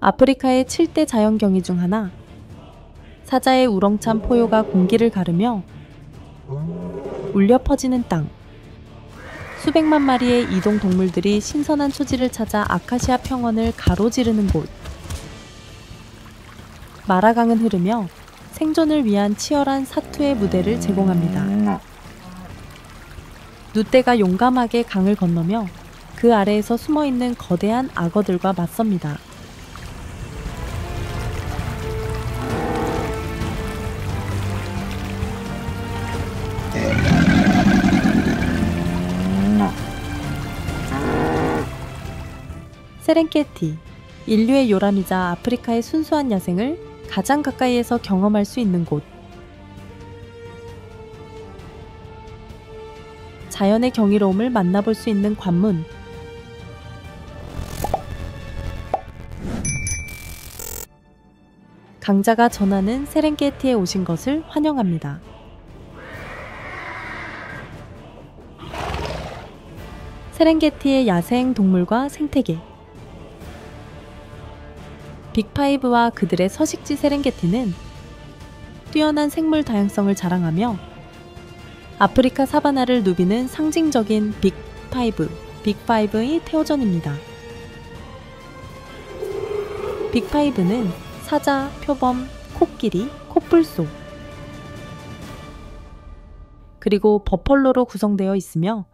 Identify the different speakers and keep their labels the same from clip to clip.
Speaker 1: 아프리카의 7대 자연경이 중 하나, 사자의 우렁찬 포효가 공기를 가르며 울려 퍼지는 땅. 수백만 마리의 이동 동물들이 신선한 초지를 찾아 아카시아 평원을 가로지르는 곳. 마라강은 흐르며 생존을 위한 치열한 사투의 무대를 제공합니다. 누떼가 용감하게 강을 건너며 그 아래에서 숨어있는 거대한 악어들과 맞섭니다. 세렝게티, 인류의 요람이자 아프리카의 순수한 야생을 가장 가까이에서 경험할 수 있는 곳. 자연의 경이로움을 만나볼 수 있는 관문. 강자가 전하는 세렝게티에 오신 것을 환영합니다. 세렝게티의 야생 동물과 생태계. 빅5와 그들의 서식지 세렝게티는 뛰어난 생물 다양성을 자랑하며 아프리카 사바나를 누비는 상징적인 빅5의 태호전입니다. 빅5는 사자, 표범, 코끼리, 코뿔소, 그리고 버펄로로 구성되어 있으며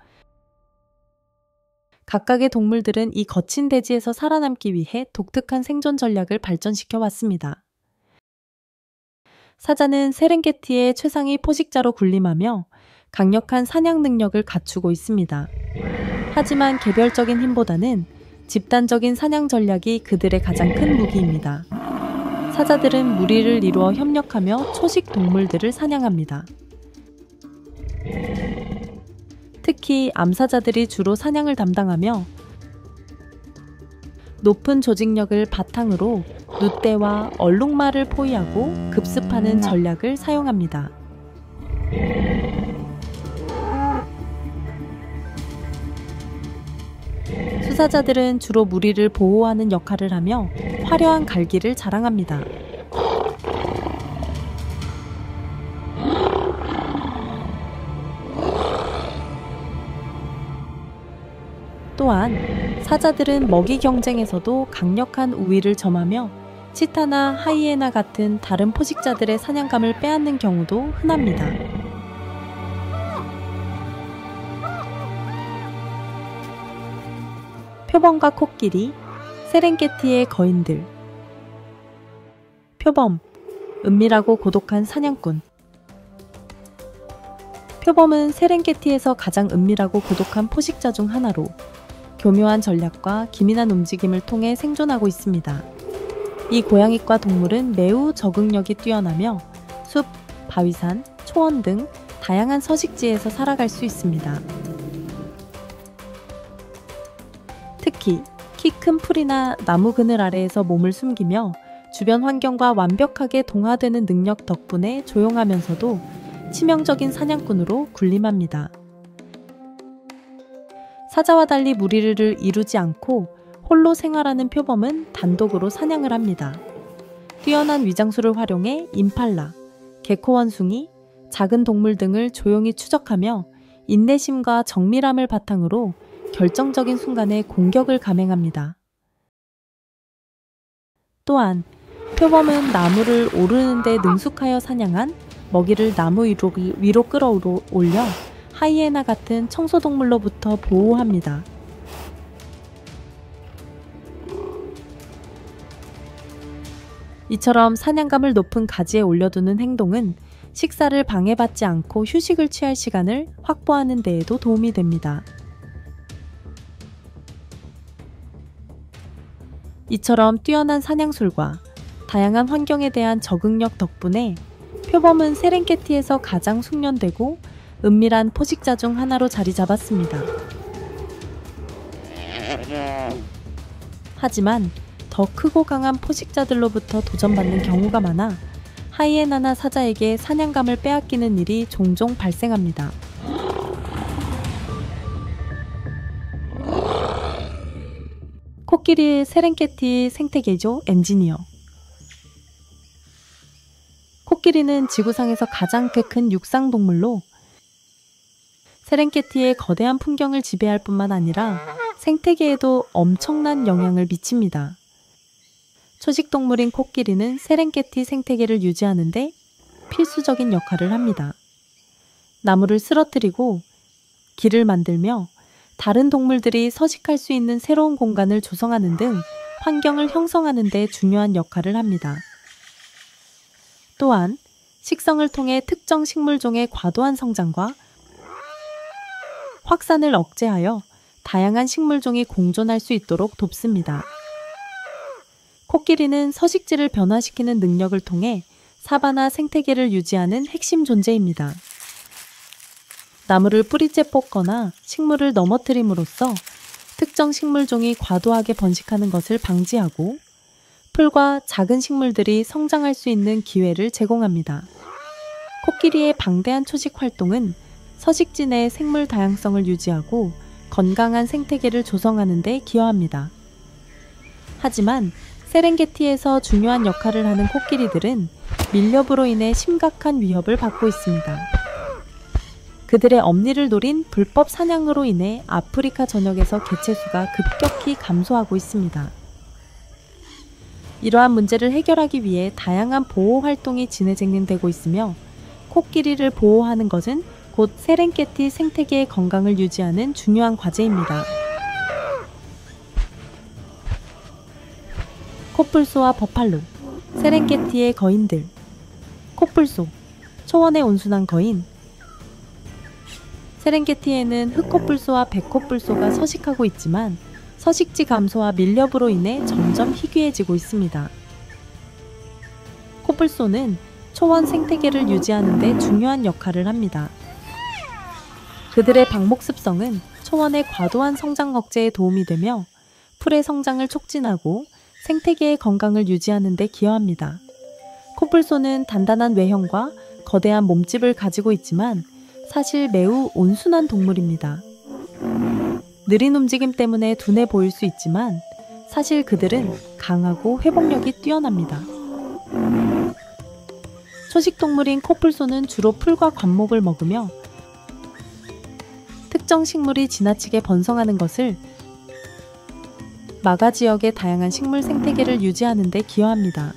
Speaker 1: 각각의 동물들은 이 거친 대지에서 살아남기 위해 독특한 생존 전략을 발전시켜 왔습니다. 사자는 세렝게티의 최상위 포식자로 군림하며 강력한 사냥 능력을 갖추고 있습니다. 하지만 개별적인 힘보다는 집단적인 사냥 전략이 그들의 가장 큰 무기입니다. 사자들은 무리를 이루어 협력하며 초식 동물들을 사냥합니다. 특히 암사자들이 주로 사냥을 담당하며 높은 조직력을 바탕으로 누떼와 얼룩말을 포위하고 급습하는 전략을 사용합니다. 수사자들은 주로 무리를 보호하는 역할을 하며 화려한 갈기를 자랑합니다. 또한 사자들은 먹이 경쟁에서도 강력한 우위를 점하며 치타나 하이에나 같은 다른 포식자들의 사냥감을 빼앗는 경우도 흔합니다. 표범과 코끼리, 세렝게티의 거인들. 표범, 은밀하고 고독한 사냥꾼. 표범은 세렝게티에서 가장 은밀하고 고독한 포식자 중 하나로 교묘한 전략과 기민한 움직임을 통해 생존하고 있습니다. 이 고양이과 동물은 매우 적응력이 뛰어나며 숲, 바위산, 초원 등 다양한 서식지에서 살아갈 수 있습니다. 특히 키 큰 풀이나 나무 그늘 아래에서 몸을 숨기며 주변 환경과 완벽하게 동화되는 능력 덕분에 조용하면서도 치명적인 사냥꾼으로 군림합니다. 사자와 달리 무리를 이루지 않고 홀로 생활하는 표범은 단독으로 사냥을 합니다. 뛰어난 위장술을 활용해 임팔라, 개코원숭이, 작은 동물 등을 조용히 추적하며 인내심과 정밀함을 바탕으로 결정적인 순간에 공격을 감행합니다. 또한 표범은 나무를 오르는 데 능숙하여 사냥한 먹이를 나무 위로 끌어올려 하이에나 같은 청소동물로부터 보호합니다. 이처럼 사냥감을 높은 가지에 올려두는 행동은 식사를 방해받지 않고 휴식을 취할 시간을 확보하는 데에도 도움이 됩니다. 이처럼 뛰어난 사냥술과 다양한 환경에 대한 적응력 덕분에 표범은 세렝게티에서 가장 숙련되고 은밀한 포식자 중 하나로 자리 잡았습니다. 하지만 더 크고 강한 포식자들로부터 도전받는 경우가 많아 하이에나나 사자에게 사냥감을 빼앗기는 일이 종종 발생합니다. 코끼리의 세렝게티 생태계죠. 엔지니어. 코끼리는 지구상에서 가장 큰 육상 동물로 세렝게티의 거대한 풍경을 지배할 뿐만 아니라 생태계에도 엄청난 영향을 미칩니다. 초식동물인 코끼리는 세렝게티 생태계를 유지하는 데 필수적인 역할을 합니다. 나무를 쓰러뜨리고 길을 만들며 다른 동물들이 서식할 수 있는 새로운 공간을 조성하는 등 환경을 형성하는 데 중요한 역할을 합니다. 또한 식성을 통해 특정 식물종의 과도한 성장과 확산을 억제하여 다양한 식물종이 공존할 수 있도록 돕습니다. 코끼리는 서식지를 변화시키는 능력을 통해 사바나 생태계를 유지하는 핵심 존재입니다. 나무를 뿌리째 뽑거나 식물을 넘어뜨림으로써 특정 식물종이 과도하게 번식하는 것을 방지하고 풀과 작은 식물들이 성장할 수 있는 기회를 제공합니다. 코끼리의 방대한 초식 활동은 서식지 내 생물 다양성을 유지하고 건강한 생태계를 조성하는 데 기여합니다. 하지만 세렝게티에서 중요한 역할을 하는 코끼리들은 밀렵으로 인해 심각한 위협을 받고 있습니다. 그들의 엄니를 노린 불법 사냥으로 인해 아프리카 전역에서 개체수가 급격히 감소하고 있습니다. 이러한 문제를 해결하기 위해 다양한 보호 활동이 진행되고 있으며 코끼리를 보호하는 것은 곧 세렝게티 생태계의 건강을 유지하는 중요한 과제입니다. 코뿔소와 버팔로, 세렝게티의 거인들. 코뿔소, 초원의 온순한 거인. 세렝게티에는 흑코뿔소와 백코뿔소가 서식하고 있지만 서식지 감소와 밀렵으로 인해 점점 희귀해지고 있습니다. 코뿔소는 초원 생태계를 유지하는 데 중요한 역할을 합니다. 그들의 방목 습성은 초원의 과도한 성장 억제에 도움이 되며 풀의 성장을 촉진하고 생태계의 건강을 유지하는 데 기여합니다. 코뿔소는 단단한 외형과 거대한 몸집을 가지고 있지만 사실 매우 온순한 동물입니다. 느린 움직임 때문에 둔해 보일 수 있지만 사실 그들은 강하고 회복력이 뛰어납니다. 초식동물인 코뿔소는 주로 풀과 관목을 먹으며 특정 식물이 지나치게 번성하는 것을 막아 지역의 다양한 식물 생태계를 유지하는 데 기여합니다.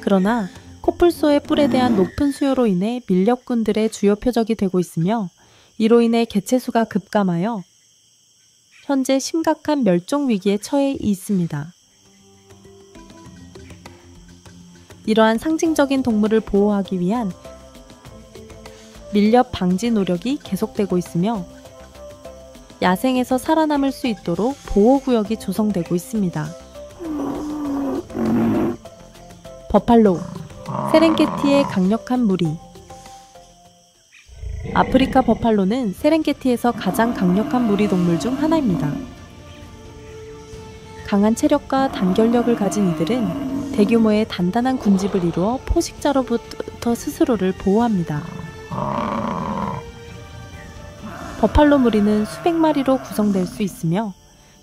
Speaker 1: 그러나 코뿔소의 뿔에 대한 높은 수요로 인해 밀렵꾼들의 주요 표적이 되고 있으며 이로 인해 개체수가 급감하여 현재 심각한 멸종 위기에 처해 있습니다. 이러한 상징적인 동물을 보호하기 위한 밀렵 방지 노력이 계속되고 있으며 야생에서 살아남을 수 있도록 보호구역이 조성되고 있습니다. 버팔로, 세렝게티의 강력한 무리. 아프리카 버팔로는 세렝게티에서 가장 강력한 무리 동물 중 하나입니다. 강한 체력과 단결력을 가진 이들은 대규모의 단단한 군집을 이루어 포식자로부터 스스로를 보호합니다. 버팔로 무리는 수백 마리로 구성될 수 있으며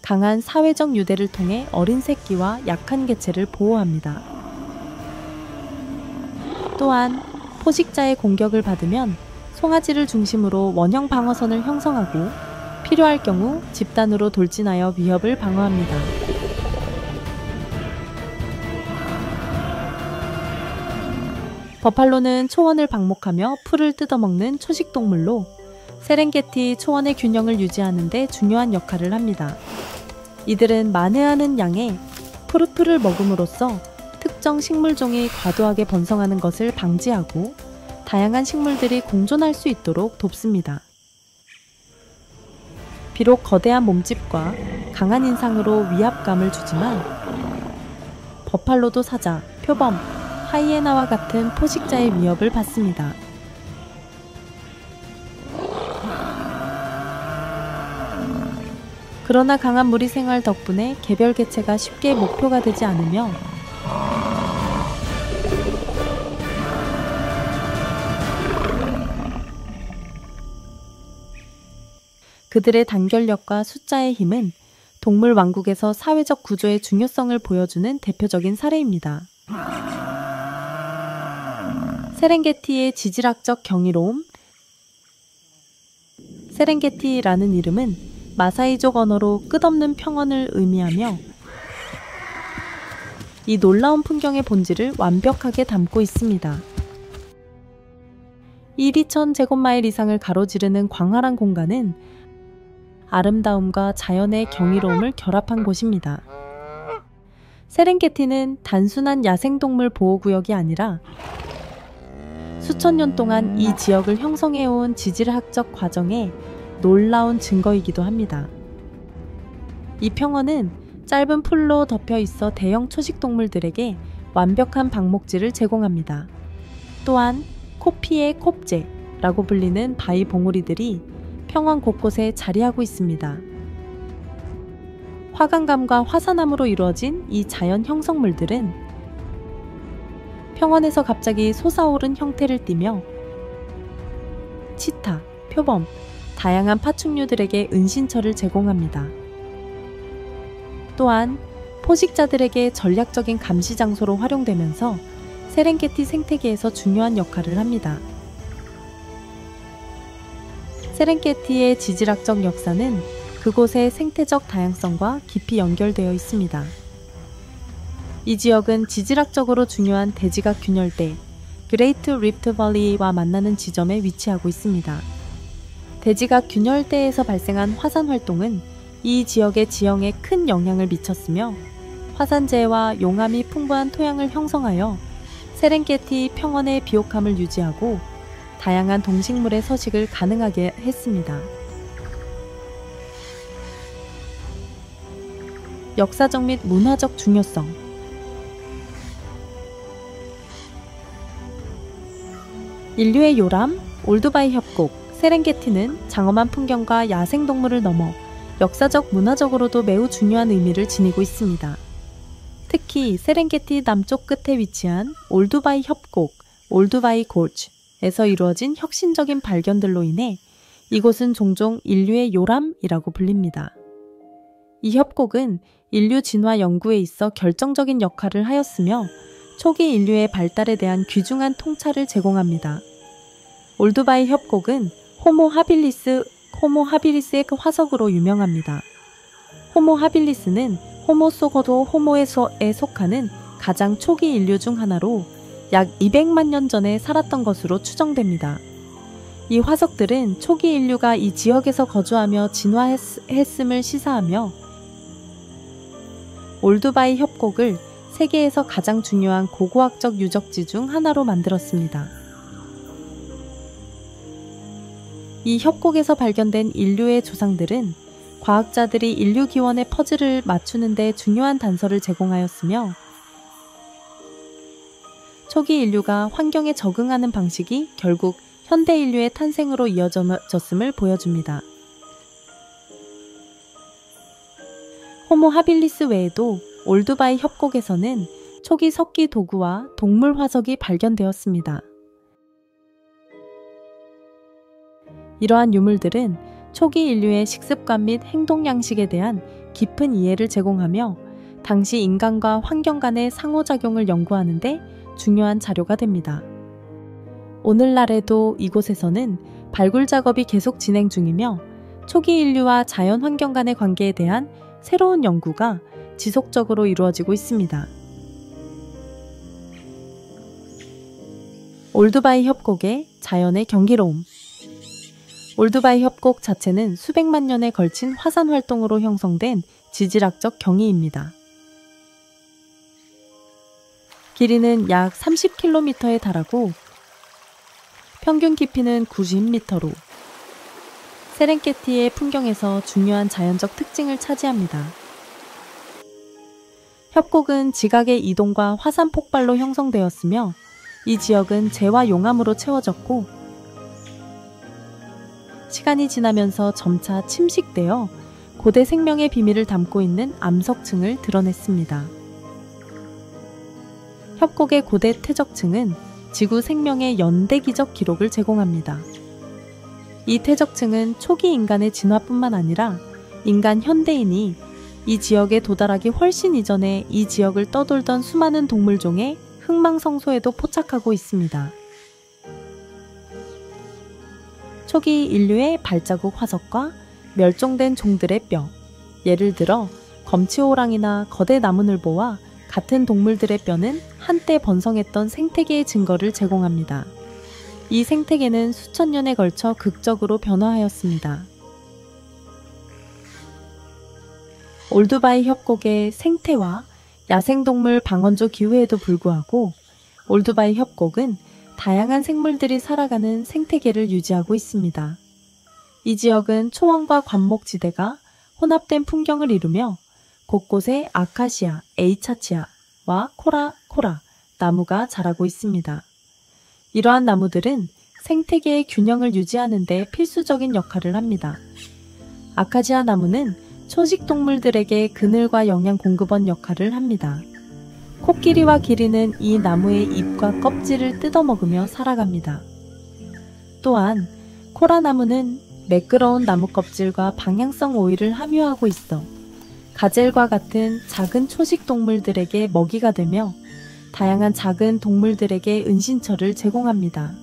Speaker 1: 강한 사회적 유대를 통해 어린 새끼와 약한 개체를 보호합니다. 또한 포식자의 공격을 받으면 송아지를 중심으로 원형 방어선을 형성하고 필요할 경우 집단으로 돌진하여 위협을 방어합니다. 버팔로는 초원을 방목하며 풀을 뜯어먹는 초식동물로 세렝게티 초원의 균형을 유지하는 데 중요한 역할을 합니다. 이들은 만회하는 양의 풀을 먹음으로써 특정 식물종이 과도하게 번성하는 것을 방지하고 다양한 식물들이 공존할 수 있도록 돕습니다. 비록 거대한 몸집과 강한 인상으로 위압감을 주지만 버팔로도 사자, 표범, 하이에나와 같은 포식자의 위협을 받습니다. 그러나 강한 무리 생활 덕분에 개별 개체가 쉽게 목표가 되지 않으며 그들의 단결력과 숫자의 힘은 동물 왕국에서 사회적 구조의 중요성을 보여주는 대표적인 사례입니다. 세렝게티의 지질학적 경이로움. 세렝게티라는 이름은 마사이족 언어로 끝없는 평원을 의미하며 이 놀라운 풍경의 본질을 완벽하게 담고 있습니다. 1,2,000제곱마일 이상을 가로지르는 광활한 공간은 아름다움과 자연의 경이로움을 결합한 곳입니다. 세렝게티는 단순한 야생동물 보호구역이 아니라 수천 년 동안 이 지역을 형성해온 지질학적 과정의 놀라운 증거이기도 합니다. 이 평원은 짧은 풀로 덮여 있어 대형 초식동물들에게 완벽한 방목지를 제공합니다. 또한 코피의 콥제라고 불리는 바위 봉우리들이 평원 곳곳에 자리하고 있습니다. 화강감과 화산암으로 이루어진 이 자연 형성물들은 평원에서 갑자기 솟아오른 형태를 띠며 치타, 표범, 다양한 파충류들에게 은신처를 제공합니다. 또한 포식자들에게 전략적인 감시 장소로 활용되면서 세렝게티 생태계에서 중요한 역할을 합니다. 세렝게티의 지질학적 역사는 그곳의 생태적 다양성과 깊이 연결되어 있습니다. 이 지역은 지질학적으로 중요한 대지각 균열대, 그레이트 리프트 밸리와 만나는 지점에 위치하고 있습니다. 대지각 균열대에서 발생한 화산 활동은 이 지역의 지형에 큰 영향을 미쳤으며 화산재와 용암이 풍부한 토양을 형성하여 세렝게티 평원의 비옥함을 유지하고 다양한 동식물의 서식을 가능하게 했습니다. 역사적 및 문화적 중요성. 인류의 요람, 올드바이 협곡, 세렝게티는 장엄한 풍경과 야생동물을 넘어 역사적 문화적으로도 매우 중요한 의미를 지니고 있습니다. 특히 세렝게티 남쪽 끝에 위치한 올드바이 협곡, 올드바이 골즈에서 이루어진 혁신적인 발견들로 인해 이곳은 종종 인류의 요람이라고 불립니다. 이 협곡은 인류 진화 연구에 있어 결정적인 역할을 하였으며 초기 인류의 발달에 대한 귀중한 통찰을 제공합니다. 올드바이 협곡은 호모 하빌리스의 화석으로 유명합니다. 호모 하빌리스는 호모 소거도 호모에 속하는 가장 초기 인류 중 하나로 약 200만 년 전에 살았던 것으로 추정됩니다. 이 화석들은 초기 인류가 이 지역에서 거주하며 진화했음을 시사하며 올드바이 협곡을 세계에서 가장 중요한 고고학적 유적지 중 하나로 만들었습니다. 이 협곡에서 발견된 인류의 조상들은 과학자들이 인류 기원의 퍼즐을 맞추는 데 중요한 단서를 제공하였으며 초기 인류가 환경에 적응하는 방식이 결국 현대 인류의 탄생으로 이어졌음을 보여줍니다. 호모 하빌리스 외에도 올드바이 협곡에서는 초기 석기 도구와 동물 화석이 발견되었습니다. 이러한 유물들은 초기 인류의 식습관 및 행동 양식에 대한 깊은 이해를 제공하며 당시 인간과 환경 간의 상호작용을 연구하는 데 중요한 자료가 됩니다. 오늘날에도 이곳에서는 발굴 작업이 계속 진행 중이며 초기 인류와 자연 환경 간의 관계에 대한 새로운 연구가 지속적으로 이루어지고 있습니다. 올드바이 협곡의 자연의 경이로움. 올드바이 협곡 자체는 수백만 년에 걸친 화산 활동으로 형성된 지질학적 경이입니다. 길이는 약 30km에 달하고 평균 깊이는 90m로 세렝게티의 풍경에서 중요한 자연적 특징을 차지합니다. 협곡은 지각의 이동과 화산 폭발로 형성되었으며 이 지역은 재와 용암으로 채워졌고 시간이 지나면서 점차 침식되어 고대 생명의 비밀을 담고 있는 암석층을 드러냈습니다. 협곡의 고대 퇴적층은 지구 생명의 연대기적 기록을 제공합니다. 이 퇴적층은 초기 인간의 진화뿐만 아니라 인간 현대인이 이 지역에 도달하기 훨씬 이전에 이 지역을 떠돌던 수많은 동물종의 흥망성소에도 포착하고 있습니다. 초기 인류의 발자국 화석과 멸종된 종들의 뼈, 예를 들어 검치호랑이나 거대 나무늘보와 같은 동물들의 뼈는 한때 번성했던 생태계의 증거를 제공합니다. 이 생태계는 수천 년에 걸쳐 극적으로 변화하였습니다. 올두바이 협곡의 생태와 야생동물 방원조 기후에도 불구하고 올두바이 협곡은 다양한 생물들이 살아가는 생태계를 유지하고 있습니다. 이 지역은 초원과 관목지대가 혼합된 풍경을 이루며 곳곳에 아카시아, 에이차치아와 코라 나무가 자라고 있습니다. 이러한 나무들은 생태계의 균형을 유지하는 데 필수적인 역할을 합니다. 아카시아 나무는 초식 동물들에게 그늘과 영양 공급원 역할을 합니다. 코끼리와 기린은 이 나무의 잎과 껍질을 뜯어먹으며 살아갑니다. 또한 코라나무는 매끄러운 나무 껍질과 방향성 오일을 함유하고 있어 가젤과 같은 작은 초식 동물들에게 먹이가 되며 다양한 작은 동물들에게 은신처를 제공합니다.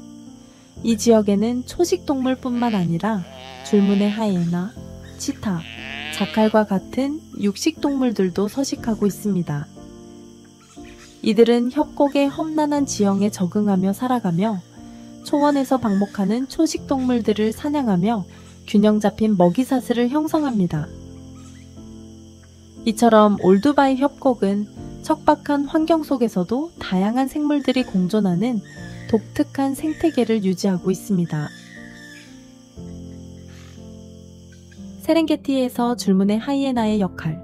Speaker 1: 이 지역에는 초식 동물뿐만 아니라 줄무늬 하이에나, 치타, 자칼과 같은 육식 동물들도 서식하고 있습니다. 이들은 협곡의 험난한 지형에 적응하며 살아가며 초원에서 방목하는 초식 동물들을 사냥하며 균형 잡힌 먹이사슬을 형성합니다. 이처럼 올두바이 협곡은 척박한 환경 속에서도 다양한 생물들이 공존하는 독특한 생태계를 유지하고 있습니다. 세렝게티에서 줄무늬 하이에나의 역할.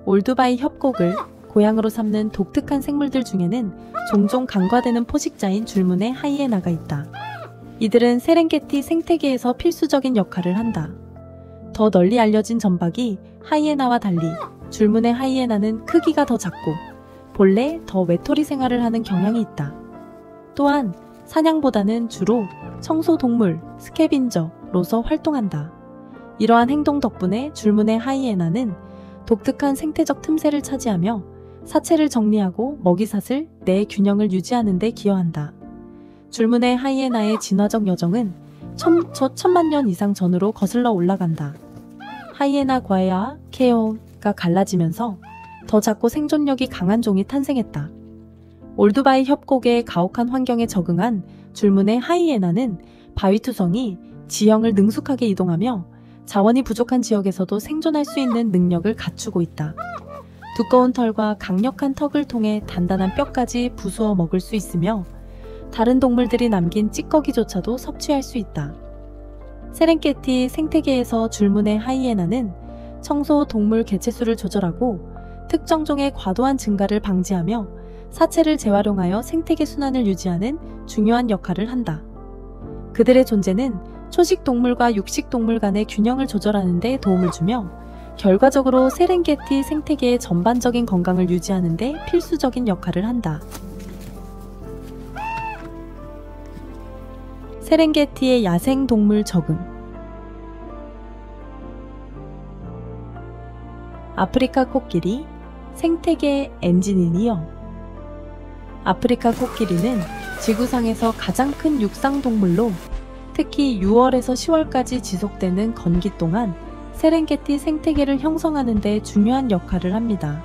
Speaker 1: 올두바이 협곡을 고향으로 삼는 독특한 생물들 중에는 종종 간과되는 포식자인 줄무늬 하이에나가 있다. 이들은 세렝게티 생태계에서 필수적인 역할을 한다. 더 널리 알려진 전박이 하이에나와 달리 줄무늬 하이에나는 크기가 더 작고 본래 더 외톨이 생활을 하는 경향이 있다. 또한 사냥보다는 주로 청소동물, 스캐빈저로서 활동한다. 이러한 행동 덕분에 줄무늬 하이에나는 독특한 생태적 틈새를 차지하며 사체를 정리하고 먹이사슬 내 균형을 유지하는 데 기여한다. 줄무늬 하이에나의 진화적 여정은 천만 년 이상 전으로 거슬러 올라간다. 하이에나 과야 케오가 갈라지면서 더 작고 생존력이 강한 종이 탄생했다. 올두바이 협곡의 가혹한 환경에 적응한 줄무늬 하이에나는 바위투성이 지형을 능숙하게 이동하며 자원이 부족한 지역에서도 생존할 수 있는 능력을 갖추고 있다. 두꺼운 털과 강력한 턱을 통해 단단한 뼈까지 부수어 먹을 수 있으며 다른 동물들이 남긴 찌꺼기조차도 섭취할 수 있다. 세렝게티 생태계에서 줄무늬 하이에나는 청소 동물 개체수를 조절하고 특정 종의 과도한 증가를 방지하며 사체를 재활용하여 생태계 순환을 유지하는 중요한 역할을 한다. 그들의 존재는 초식 동물과 육식 동물 간의 균형을 조절하는 데 도움을 주며 결과적으로 세렝게티 생태계의 전반적인 건강을 유지하는 데 필수적인 역할을 한다. 세렝게티의 야생동물 적응. 아프리카 코끼리, 생태계 엔진이니요. 아프리카 코끼리는 지구상에서 가장 큰 육상동물로 특히 6월에서 10월까지 지속되는 건기 동안 세렝게티 생태계를 형성하는 데 중요한 역할을 합니다.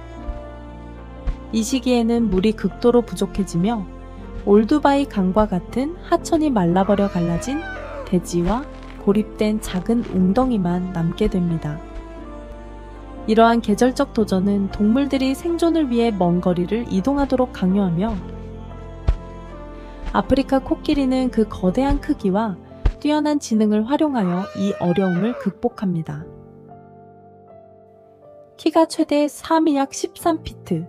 Speaker 1: 이 시기에는 물이 극도로 부족해지며 올두바이 강과 같은 하천이 말라버려 갈라진 대지와 고립된 작은 웅덩이만 남게 됩니다. 이러한 계절적 도전은 동물들이 생존을 위해 먼 거리를 이동하도록 강요하며 아프리카 코끼리는 그 거대한 크기와 뛰어난 지능을 활용하여 이 어려움을 극복합니다. 키가 최대 3미 약 13피트,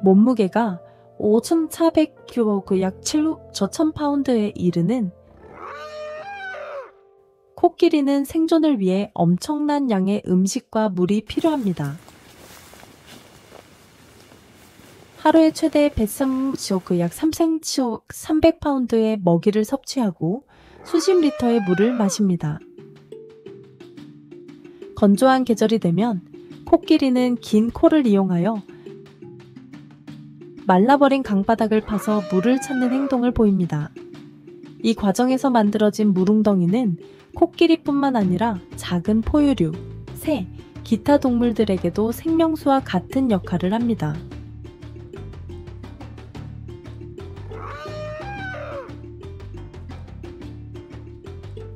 Speaker 1: 몸무게가 5,400kg 약 7,000파운드에 이르는 코끼리는 생존을 위해 엄청난 양의 음식과 물이 필요합니다. 하루에 최대 130kg 약 300파운드의 먹이를 섭취하고 수십 리터의 물을 마십니다. 건조한 계절이 되면 코끼리는 긴 코를 이용하여 말라버린 강바닥을 파서 물을 찾는 행동을 보입니다. 이 과정에서 만들어진 물웅덩이는 코끼리뿐만 아니라 작은 포유류, 새, 기타 동물들에게도 생명수와 같은 역할을 합니다.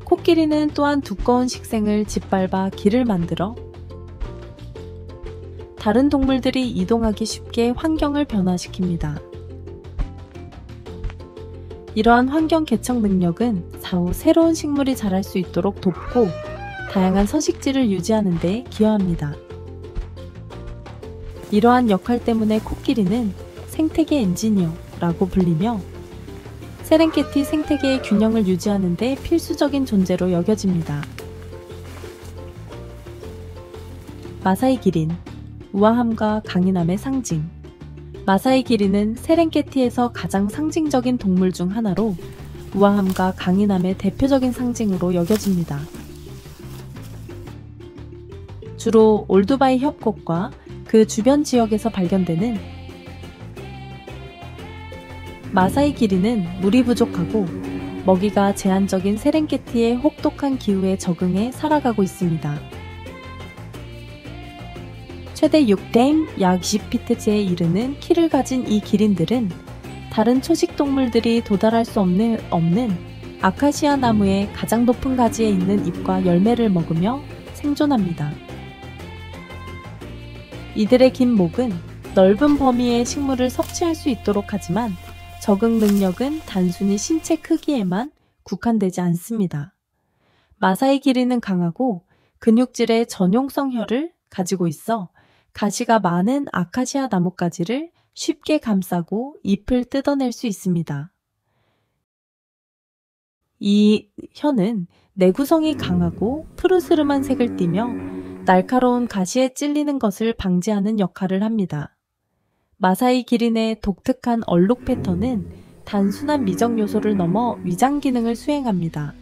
Speaker 1: 코끼리는 또한 두꺼운 식생을 짓밟아 길을 만들어 다른 동물들이 이동하기 쉽게 환경을 변화시킵니다. 이러한 환경 개척 능력은 사후 새로운 식물이 자랄 수 있도록 돕고 다양한 서식지를 유지하는 데 기여합니다. 이러한 역할 때문에 코끼리는 생태계 엔지니어라고 불리며 세렝게티 생태계의 균형을 유지하는 데 필수적인 존재로 여겨집니다. 마사이 기린, 우아함과 강인함의 상징. 마사이 기린은 세렝게티에서 가장 상징적인 동물 중 하나로 우아함과 강인함의 대표적인 상징으로 여겨집니다. 주로 올드바이 협곡과 그 주변 지역에서 발견되는 마사이 기린은 물이 부족하고 먹이가 제한적인 세렝게티의 혹독한 기후에 적응해 살아가고 있습니다. 최대 6대임 약 20피트에 이르는 키를 가진 이 기린들은 다른 초식 동물들이 도달할 수 없는 아카시아 나무의 가장 높은 가지에 있는 잎과 열매를 먹으며 생존합니다. 이들의 긴 목은 넓은 범위의 식물을 섭취할 수 있도록 하지만 적응 능력은 단순히 신체 크기에만 국한되지 않습니다. 마사이 기린은 강하고 근육질의 전용성 혀를 가지고 있어 가시가 많은 아카시아 나뭇가지를 쉽게 감싸고 잎을 뜯어낼 수 있습니다. 이 혀는 내구성이 강하고 푸르스름한 색을 띠며 날카로운 가시에 찔리는 것을 방지하는 역할을 합니다. 마사이 기린의 독특한 얼룩 패턴은 단순한 미적 요소를 넘어 위장 기능을 수행합니다.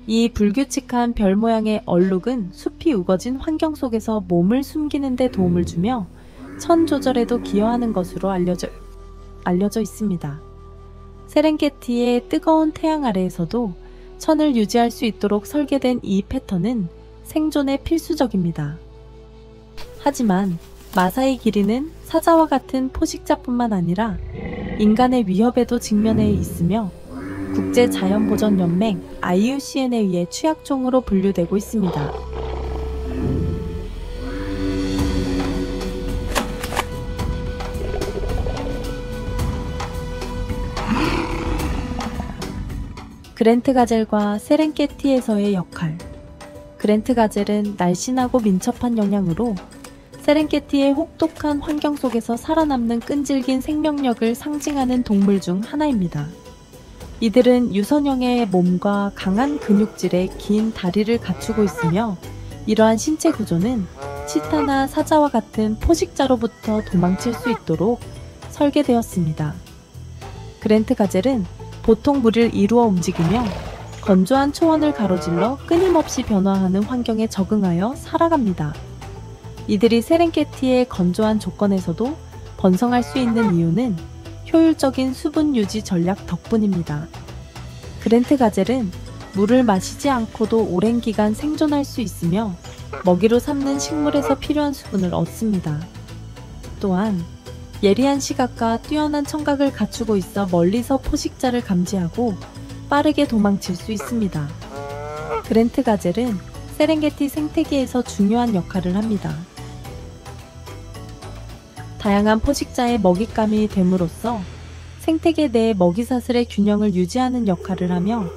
Speaker 1: 이 불규칙한 별 모양의 얼룩은 숲이 우거진 환경 속에서 몸을 숨기는 데 도움을 주며 천 조절에도 기여하는 것으로 알려져 있습니다. 세렝게티의 뜨거운 태양 아래에서도 천을 유지할 수 있도록 설계된 이 패턴은 생존에 필수적입니다. 하지만 마사이 기린은 사자와 같은 포식자뿐만 아니라 인간의 위협에도 직면해 있으며 국제자연보전연맹 IUCN에 의해 취약종으로 분류되고 있습니다. 그랜트 가젤과 세렝게티에서의 역할. 그랜트 가젤은 날씬하고 민첩한 영양으로 세렝게티의 혹독한 환경 속에서 살아남는 끈질긴 생명력을 상징하는 동물 중 하나입니다. 이들은 유선형의 몸과 강한 근육질의 긴 다리를 갖추고 있으며 이러한 신체 구조는 치타나 사자와 같은 포식자로부터 도망칠 수 있도록 설계되었습니다. 그랜트 가젤은 보통 무리를 이루어 움직이며 건조한 초원을 가로질러 끊임없이 변화하는 환경에 적응하여 살아갑니다. 이들이 세렝게티의 건조한 조건에서도 번성할 수 있는 이유는 효율적인 수분 유지 전략 덕분입니다. 그랜트 가젤은 물을 마시지 않고도 오랜 기간 생존할 수 있으며 먹이로 삼는 식물에서 필요한 수분을 얻습니다. 또한 예리한 시각과 뛰어난 청각을 갖추고 있어 멀리서 포식자를 감지하고 빠르게 도망칠 수 있습니다. 그랜트 가젤은 세렝게티 생태계에서 중요한 역할을 합니다. 다양한 포식자의 먹잇감이 됨으로써 생태계 내 먹이사슬의 균형을 유지하는 역할을 하며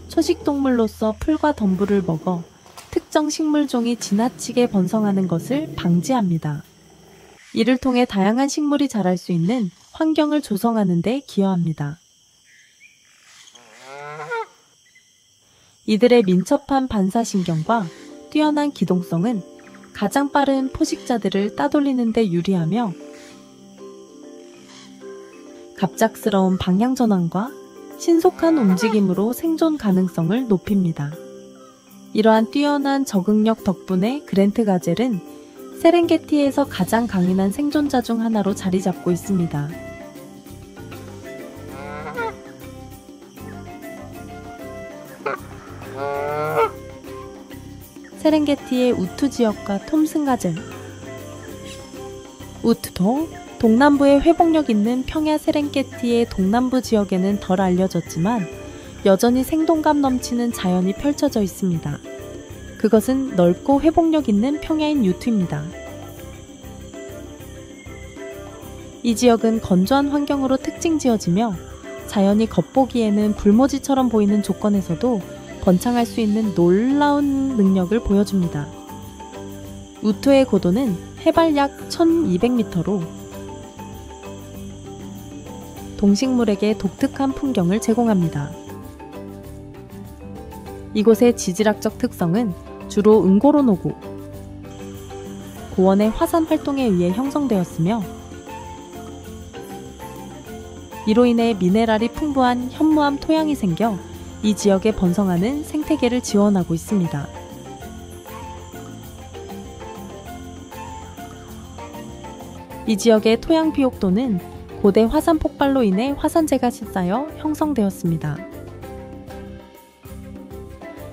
Speaker 1: 초식동물로서 풀과 덤불을 먹어 특정 식물종이 지나치게 번성하는 것을 방지합니다. 이를 통해 다양한 식물이 자랄 수 있는 환경을 조성하는 데 기여합니다. 이들의 민첩한 반사신경과 뛰어난 기동성은 가장 빠른 포식자들을 따돌리는 데 유리하며 갑작스러운 방향 전환과 신속한 움직임으로 생존 가능성을 높입니다. 이러한 뛰어난 적응력 덕분에 그랜트 가젤은 세렝게티에서 가장 강인한 생존자 중 하나로 자리 잡고 있습니다. 세렝게티의 우투 지역과 톰슨 가젤. 우투도 동남부에 회복력 있는 평야 세렝게티의 동남부 지역에는 덜 알려졌지만 여전히 생동감 넘치는 자연이 펼쳐져 있습니다. 그것은 넓고 회복력 있는 평야인 유투입니다. 이 지역은 건조한 환경으로 특징 지어지며 자연이 겉보기에는 불모지처럼 보이는 조건에서도 번창할 수 있는 놀라운 능력을 보여줍니다. 우투의 고도는 해발 약 1200m로 동식물에게 독특한 풍경을 제공합니다. 이곳의 지질학적 특성은 주로 응고로노구, 고원의 화산 활동에 의해 형성되었으며 이로 인해 미네랄이 풍부한 현무암 토양이 생겨 이 지역에 번성하는 생태계를 지원하고 있습니다. 이 지역의 토양 비옥도는 고대 화산 폭발로 인해 화산재가 씻쌓여 형성되었습니다.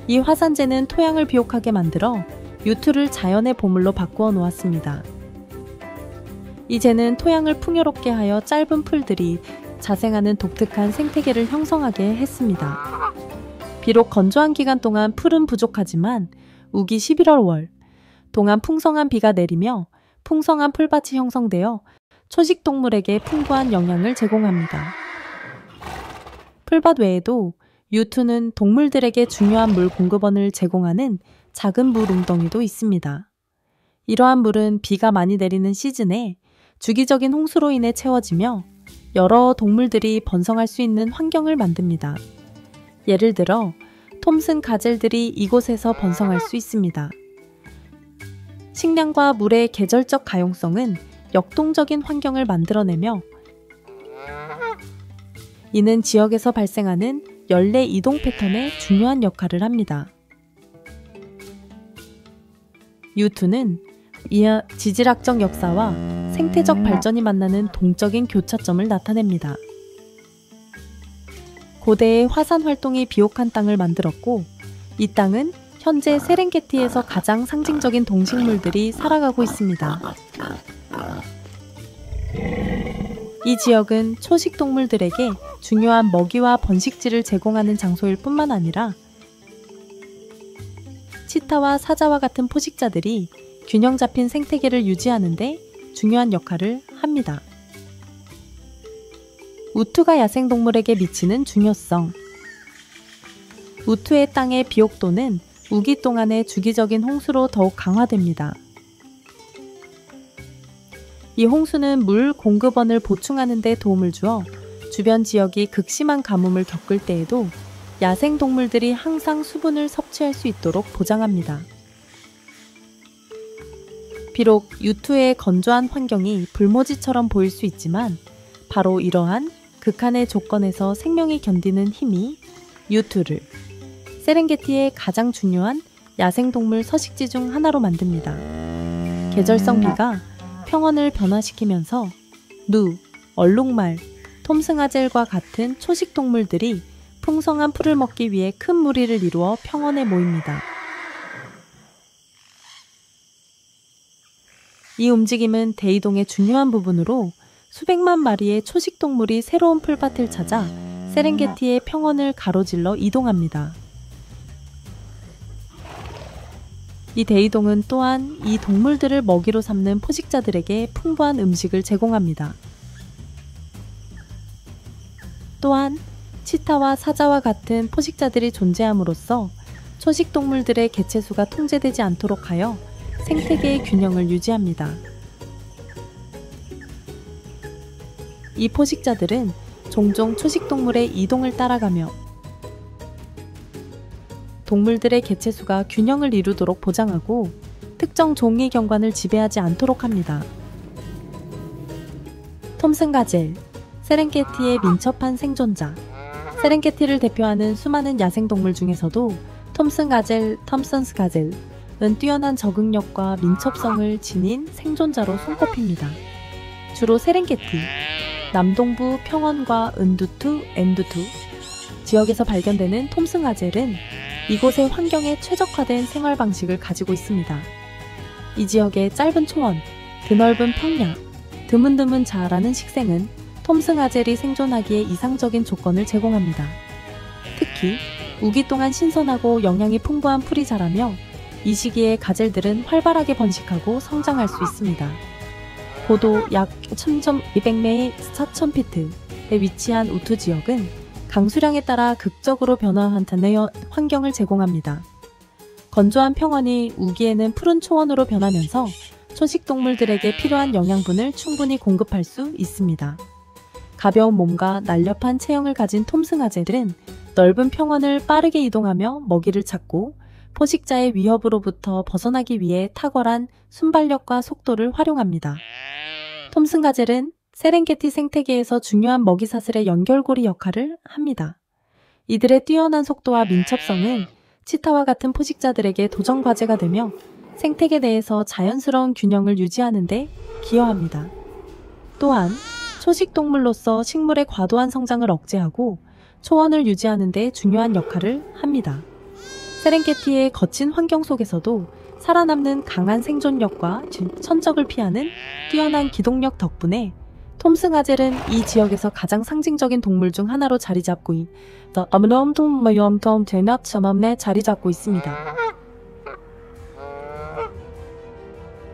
Speaker 1: 이 화산재는 토양을 비옥하게 만들어 유투를 자연의 보물로 바꾸어 놓았습니다. 이 재는 토양을 풍요롭게 하여 짧은 풀들이 자생하는 독특한 생태계를 형성하게 했습니다. 비록 건조한 기간 동안 풀은 부족하지만 우기 11월 동안 풍성한 비가 내리며 풍성한 풀밭이 형성되어 초식동물에게 풍부한 영양을 제공합니다. 풀밭 외에도 유투는 동물들에게 중요한 물 공급원을 제공하는 작은 물 웅덩이도 있습니다. 이러한 물은 비가 많이 내리는 시즌에 주기적인 홍수로 인해 채워지며 여러 동물들이 번성할 수 있는 환경을 만듭니다. 예를 들어 톰슨 가젤들이 이곳에서 번성할 수 있습니다. 식량과 물의 계절적 가용성은 역동적인 환경을 만들어내며 이는 지역에서 발생하는 연례 이동 패턴에 중요한 역할을 합니다. 유투는 이어 지질학적 역사와 생태적 발전이 만나는 동적인 교차점을 나타냅니다. 고대의 화산 활동이 비옥한 땅을 만들었고 이 땅은 현재 세렝게티에서 가장 상징적인 동식물들이 살아가고 있습니다. 이 지역은 초식 동물들에게 중요한 먹이와 번식지를 제공하는 장소일 뿐만 아니라 치타와 사자와 같은 포식자들이 균형 잡힌 생태계를 유지하는 데 중요한 역할을 합니다. 우투가 야생동물에게 미치는 중요성. 우투의 땅의 비옥도는 우기 동안의 주기적인 홍수로 더욱 강화됩니다. 이 홍수는 물 공급원을 보충하는 데 도움을 주어 주변 지역이 극심한 가뭄을 겪을 때에도 야생동물들이 항상 수분을 섭취할 수 있도록 보장합니다. 비록 유투의 건조한 환경이 불모지처럼 보일 수 있지만 바로 이러한 극한의 조건에서 생명이 견디는 힘이 유투를 세렝게티의 가장 중요한 야생동물 서식지 중 하나로 만듭니다. 계절성 비가 평원을 변화시키면서 누, 얼룩말, 톰슨가젤과 같은 초식동물들이 풍성한 풀을 먹기 위해 큰 무리를 이루어 평원에 모입니다. 이 움직임은 대이동의 중요한 부분으로 수백만 마리의 초식동물이 새로운 풀밭을 찾아 세렝게티의 평원을 가로질러 이동합니다. 이 대이동은 또한 이 동물들을 먹이로 삼는 포식자들에게 풍부한 음식을 제공합니다. 또한 치타와 사자와 같은 포식자들이 존재함으로써 초식동물들의 개체수가 통제되지 않도록 하여 생태계의 균형을 유지합니다. 이 포식자들은 종종 초식동물의 이동을 따라가며 동물들의 개체수가 균형을 이루도록 보장하고 특정 종의 경관을 지배하지 않도록 합니다. 톰슨가젤, 세렝게티의 민첩한 생존자. 세렝게티를 대표하는 수많은 야생동물 중에서도 톰슨스가젤은 뛰어난 적응력과 민첩성을 지닌 생존자로 손꼽힙니다. 주로 세렝게티, 남동부 평원과 은두투, 엔두투 지역에서 발견되는 톰승아젤은 이곳의 환경에 최적화된 생활 방식을 가지고 있습니다. 이 지역의 짧은 초원, 드넓은 평야, 드문드문 자라는 식생은 톰승아젤이 생존하기에 이상적인 조건을 제공합니다. 특히 우기 동안 신선하고 영양이 풍부한 풀이 자라며 이 시기에 가젤들은 활발하게 번식하고 성장할 수 있습니다. 고도 약 3,200m 4,000피트에 위치한 우투 지역은 강수량에 따라 극적으로 변화한 환경을 제공합니다. 건조한 평원이 우기에는 푸른 초원으로 변하면서 초식동물들에게 필요한 영양분을 충분히 공급할 수 있습니다. 가벼운 몸과 날렵한 체형을 가진 톰승아젤은 넓은 평원을 빠르게 이동하며 먹이를 찾고 포식자의 위협으로부터 벗어나기 위해 탁월한 순발력과 속도를 활용합니다. 톰승아젤은 세렝게티 생태계에서 중요한 먹이사슬의 연결고리 역할을 합니다. 이들의 뛰어난 속도와 민첩성은 치타와 같은 포식자들에게 도전 과제가 되며 생태계 내에서 자연스러운 균형을 유지하는 데 기여합니다. 또한 초식동물로서 식물의 과도한 성장을 억제하고 초원을 유지하는 데 중요한 역할을 합니다. 세렝게티의 거친 환경 속에서도 살아남는 강한 생존력과 천적을 피하는 뛰어난 기동력 덕분에 톰승아젤은 이 지역에서 가장 상징적인 동물 중 하나로 자리 잡고 있습니다.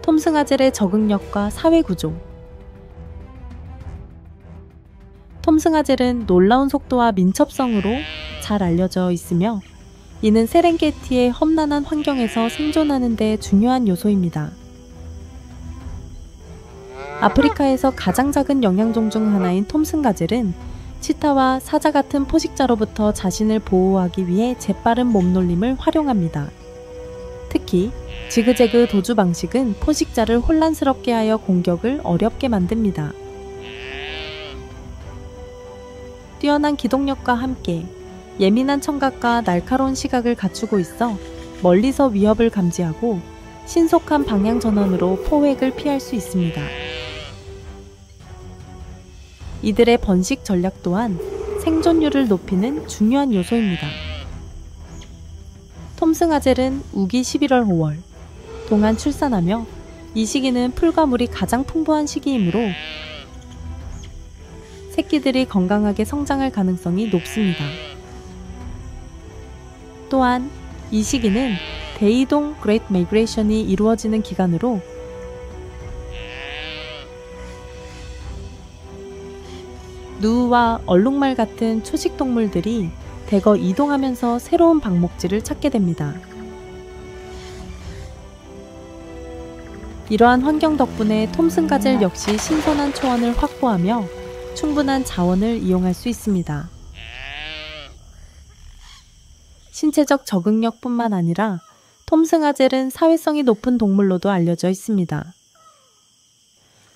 Speaker 1: 톰승아젤의 적응력과 사회구조. 톰승아젤은 놀라운 속도와 민첩성으로 잘 알려져 있으며 이는 세렝게티의 험난한 환경에서 생존하는 데 중요한 요소입니다. 아프리카에서 가장 작은 영양종 중 하나인 톰승아젤은 치타와 사자 같은 포식자로부터 자신을 보호하기 위해 재빠른 몸놀림을 활용합니다. 특히 지그재그 도주 방식은 포식자를 혼란스럽게 하여 공격을 어렵게 만듭니다. 뛰어난 기동력과 함께 예민한 청각과 날카로운 시각을 갖추고 있어 멀리서 위협을 감지하고 신속한 방향 전환으로 포획을 피할 수 있습니다. 이들의 번식 전략 또한 생존율을 높이는 중요한 요소입니다. 톰승아젤은 우기 11월 5월 동안 출산하며 이 시기는 풀과 물이 가장 풍부한 시기이므로 새끼들이 건강하게 성장할 가능성이 높습니다. 또한 이 시기는 대이동 그레이트 마이그레이션이 이루어지는 기간으로 누우와 얼룩말 같은 초식동물들이 대거 이동하면서 새로운 방목지를 찾게 됩니다. 이러한 환경 덕분에 톰승아젤 역시 신선한 초원을 확보하며 충분한 자원을 이용할 수 있습니다. 신체적 적응력뿐만 아니라 톰승아젤은 사회성이 높은 동물로도 알려져 있습니다.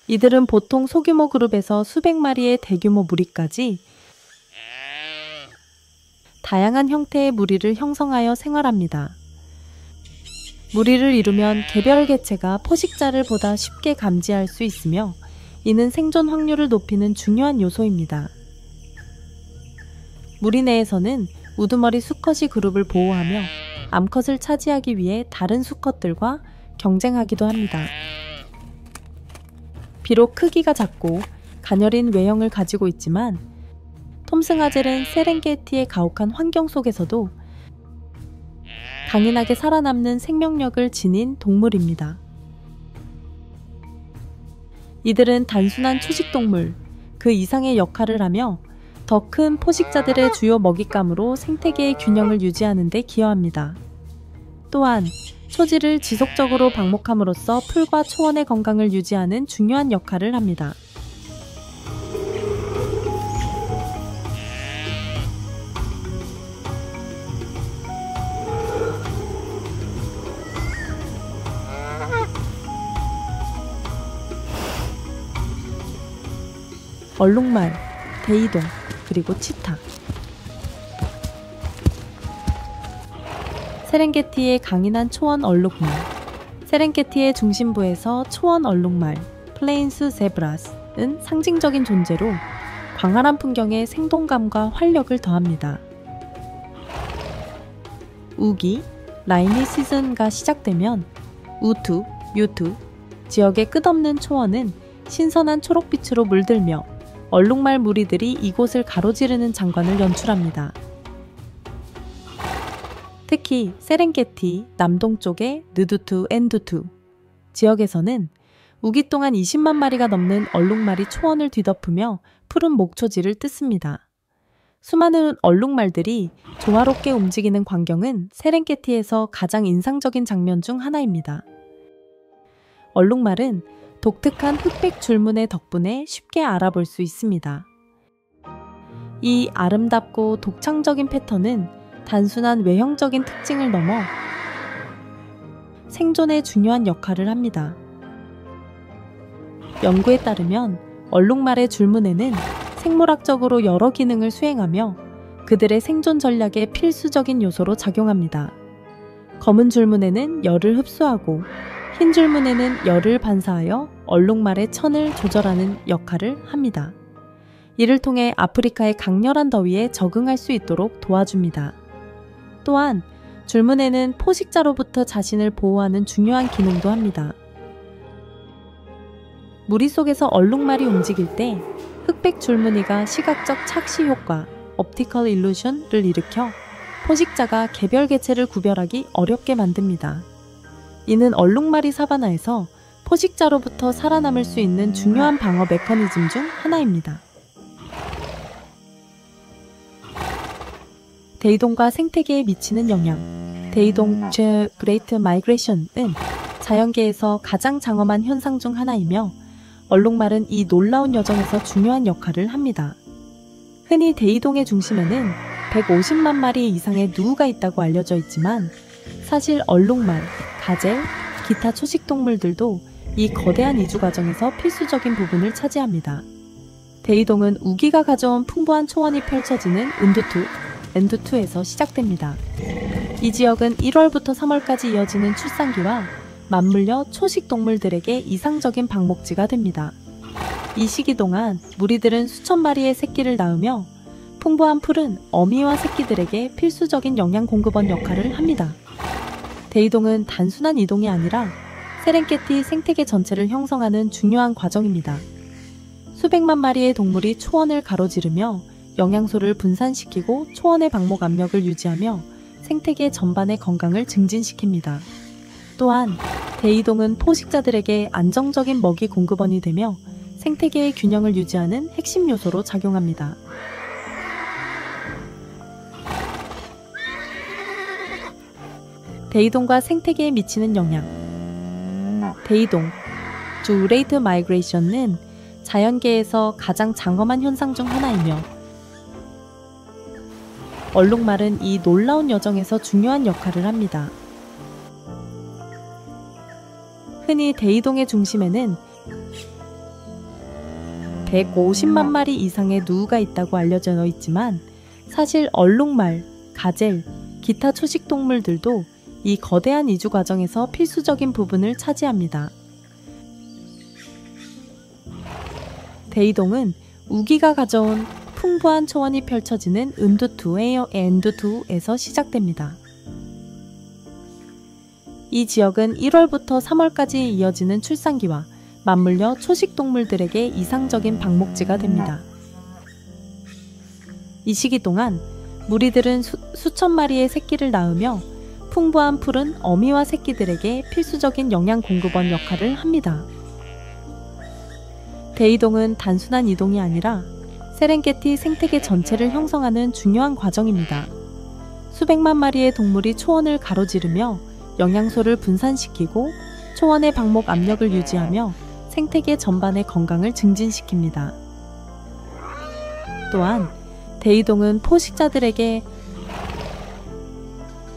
Speaker 1: 이들은 보통 소규모 그룹에서 수백 마리의 대규모 무리까지 다양한 형태의 무리를 형성하여 생활합니다. 무리를 이루면 개별 개체가 포식자를 보다 쉽게 감지할 수 있으며 이는 생존 확률을 높이는 중요한 요소입니다. 무리 내에서는 우두머리 수컷이 그룹을 보호하며 암컷을 차지하기 위해 다른 수컷들과 경쟁하기도 합니다. 비록 크기가 작고 가녀린 외형을 가지고 있지만 톰승아젤은 세렝게티의 가혹한 환경 속에서도 강인하게 살아남는 생명력을 지닌 동물입니다. 이들은 단순한 초식동물, 그 이상의 역할을 하며 더 큰 포식자들의 주요 먹잇감으로 생태계의 균형을 유지하는 데 기여합니다. 또한 초지를 지속적으로 방목함으로써 풀과 초원의 건강을 유지하는 중요한 역할을 합니다. 얼룩말, 대이동, 그리고 치타. 세렝게티의 강인한 초원 얼룩말. 세렝게티의 중심부에서 초원 얼룩말, 플레인스 제브라스는 상징적인 존재로 광활한 풍경에 생동감과 활력을 더합니다. 우기, 라이니 시즌가 시작되면 우투, 뮤투, 지역의 끝없는 초원은 신선한 초록빛으로 물들며 얼룩말 무리들이 이곳을 가로지르는 장관을 연출합니다. 특히 세렝게티 남동쪽의 느두투 엔두투 지역에서는 우기 동안 20만 마리가 넘는 얼룩말이 초원을 뒤덮으며 푸른 목초지를 뜯습니다. 수많은 얼룩말들이 조화롭게 움직이는 광경은 세렝게티에서 가장 인상적인 장면 중 하나입니다. 얼룩말은 독특한 흑백 줄무늬 덕분에 쉽게 알아볼 수 있습니다. 이 아름답고 독창적인 패턴은 단순한 외형적인 특징을 넘어 생존에 중요한 역할을 합니다. 연구에 따르면 얼룩말의 줄무늬는 생물학적으로 여러 기능을 수행하며 그들의 생존 전략에 필수적인 요소로 작용합니다. 검은 줄무늬는 열을 흡수하고 흰 줄무늬는 열을 반사하여 얼룩말의 천을 조절하는 역할을 합니다. 이를 통해 아프리카의 강렬한 더위에 적응할 수 있도록 도와줍니다. 또한 줄무늬는 포식자로부터 자신을 보호하는 중요한 기능도 합니다. 무리 속에서 얼룩말이 움직일 때 흑백 줄무늬가 시각적 착시 효과, 옵티컬 일루션을 일으켜 포식자가 개별 개체를 구별하기 어렵게 만듭니다. 이는 얼룩말이 사바나에서 포식자로부터 살아남을 수 있는 중요한 방어 메커니즘 중 하나입니다. 대이동과 생태계에 미치는 영향. 대이동 The Great Migration은 자연계에서 가장 장엄한 현상 중 하나이며 얼룩말은 이 놀라운 여정에서 중요한 역할을 합니다. 흔히 대이동의 중심에는 150만 마리 이상의 누우가 있다고 알려져 있지만 사실 얼룩말, 가젤, 기타 초식동물들도 이 거대한 이주 과정에서 필수적인 부분을 차지합니다. 대이동은 우기가 가져온 풍부한 초원이 펼쳐지는 은두투, 엔두투에서 시작됩니다. 이 지역은 1월부터 3월까지 이어지는 출산기와 맞물려 초식동물들에게 이상적인 방목지가 됩니다. 이 시기 동안 무리들은 수천 마리의 새끼를 낳으며 풍부한 풀은 어미와 새끼들에게 필수적인 영양 공급원 역할을 합니다. 대이동은 단순한 이동이 아니라 세렝게티 생태계 전체를 형성하는 중요한 과정입니다. 수백만 마리의 동물이 초원을 가로지르며 영양소를 분산시키고 초원의 방목 압력을 유지하며 생태계 전반의 건강을 증진시킵니다. 또한 대이동은 포식자들에게 안정적인 먹이 공급원이 되며 생태계의 균형을 유지하는 핵심 요소로 작용합니다. 대이동과 생태계에 미치는 영향. 대이동, The Great Migration은 자연계에서 가장 장엄한 현상 중 하나이며 얼룩말은 이 놀라운 여정에서 중요한 역할을 합니다. 흔히 대이동의 중심에는 150만 마리 이상의 누우가 있다고 알려져 있지만 사실 얼룩말, 가젤, 기타 초식동물들도 이 거대한 이주 과정에서 필수적인 부분을 차지합니다. 대이동은 우기가 가져온 풍부한 초원이 펼쳐지는 엔두투에서 시작됩니다. 이 지역은 1월부터 3월까지 이어지는 출산기와 맞물려 초식동물들에게 이상적인 방목지가 됩니다. 이 시기 동안 무리들은 수천 마리의 새끼를 낳으며 풍부한 풀은 어미와 새끼들에게 필수적인 영양 공급원 역할을 합니다. 대이동은 단순한 이동이 아니라 세렝게티 생태계 전체를 형성하는 중요한 과정입니다. 수백만 마리의 동물이 초원을 가로지르며 영양소를 분산시키고 초원의 방목 압력을 유지하며 생태계 전반의 건강을 증진시킵니다. 또한 대이동은 포식자들에게